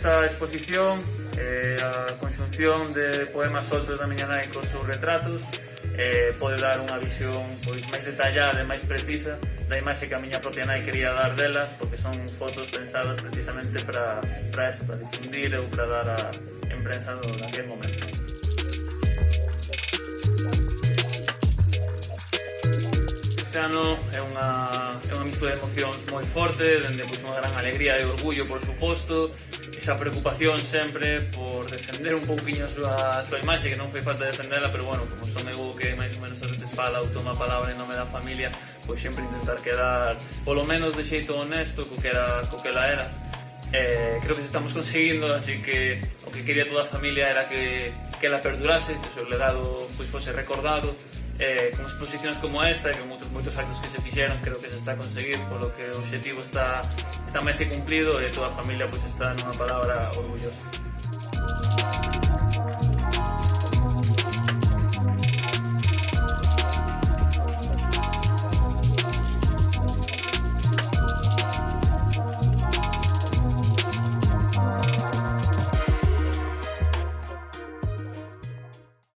esta exposición, a conxunción de poemas soltos da miña nai cos seus retratos, pode dar unha visión máis detallada e máis precisa da imaxe que a miña propia nai quería dar delas, porque son fotos pensadas precisamente para eso, para difundir ou para dar a imprensa naquele momento. Este ano é unha mistura de emocións moi forte, dende unha gran alegría e orgullo, por suposto, esa preocupación sempre por defender un pouquiño a súa imaxe, que non foi falta defenderla, pero bueno, como son eu que máis ou menos a veces fala ou toma a palabra en nome da familia, pois sempre intentar quedar polo menos de xeito honesto co que ela era. Creo que se estamos conseguindo, así que o que quería toda a familia era que ela perdurase, que o seu legado pois fose recordado, con exposicións como esta e con moitos actos que se fixeron. Creo que se está a conseguir, polo que o obxectivo está máis que cumplido e toda a familia pois está nunha palabra orgullosa.